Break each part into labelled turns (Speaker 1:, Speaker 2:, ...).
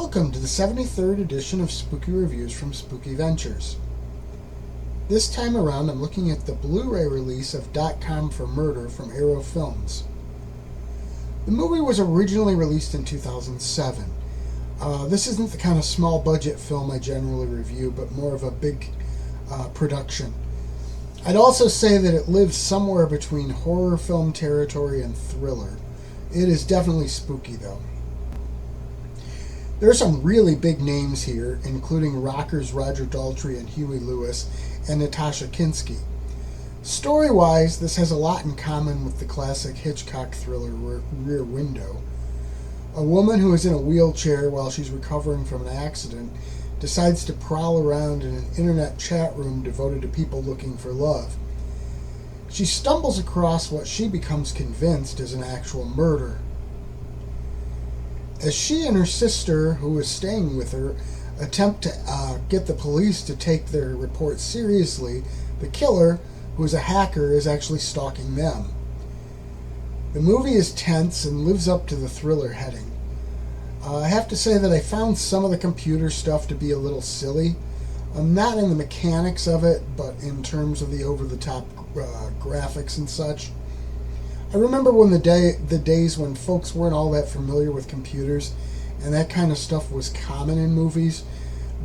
Speaker 1: Welcome to the 73rd edition of Spooky Reviews from Spooky Ventures. This time around I'm looking at the Blu-Ray release of .com for Murder from Arrow Films. The movie was originally released in 2007. This isn't the kind of small budget film I generally review, but more of a big production. I'd also say that it lives somewhere between horror film territory and thriller. It is definitely spooky though. There are some really big names here, including rockers Roger Daltrey and Huey Lewis and Natasha Kinski. Story-wise, this has a lot in common with the classic Hitchcock thriller Rear Window. A woman who is in a wheelchair while she's recovering from an accident decides to prowl around in an internet chat room devoted to people looking for love. She stumbles across what she becomes convinced is an actual murder. As she and her sister, who is staying with her, attempt to get the police to take their report seriously, the killer, who is a hacker, is actually stalking them. The movie is tense and lives up to the thriller heading. I have to say that I found some of the computer stuff to be a little silly. Not in the mechanics of it, but in terms of the over-the-top graphics and such. I remember when the days when folks weren't all that familiar with computers, and that kind of stuff was common in movies.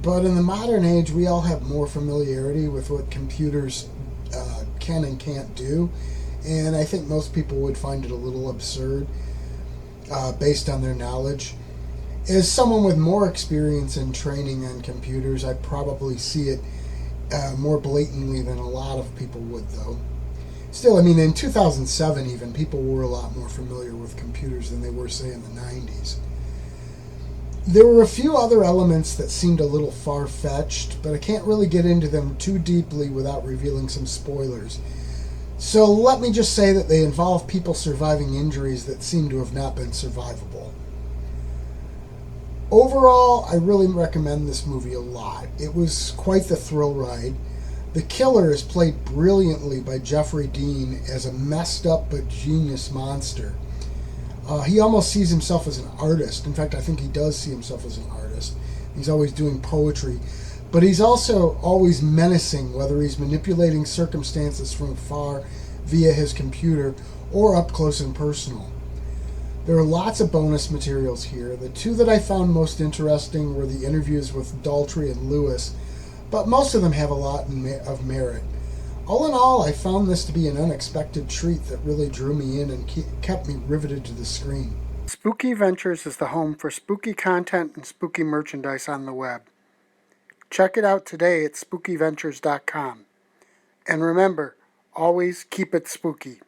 Speaker 1: But in the modern age, we all have more familiarity with what computers can and can't do, and I think most people would find it a little absurd based on their knowledge. As someone with more experience and training on computers, I probably see it more blatantly than a lot of people would, though. Still, I mean, in 2007 even, people were a lot more familiar with computers than they were, say, in the 90s. There were a few other elements that seemed a little far-fetched, but I can't really get into them too deeply without revealing some spoilers. So let me just say that they involve people surviving injuries that seem to have not been survivable. Overall, I really recommend this movie a lot. It was quite the thrill ride. The killer is played brilliantly by Jeffrey Dean as a messed up but genius monster. He almost sees himself as an artist. In fact, I think he does see himself as an artist. He's always doing poetry. But he's also always menacing, whether he's manipulating circumstances from afar via his computer or up close and personal. There are lots of bonus materials here. The two that I found most interesting were the interviews with Daltrey and Lewis, but most of them have a lot of merit. All in all, I found this to be an unexpected treat that really drew me in and kept me riveted to the screen. Spooky Ventures is the home for spooky content and spooky merchandise on the web. Check it out today at spookyventures.com. And remember, always keep it spooky.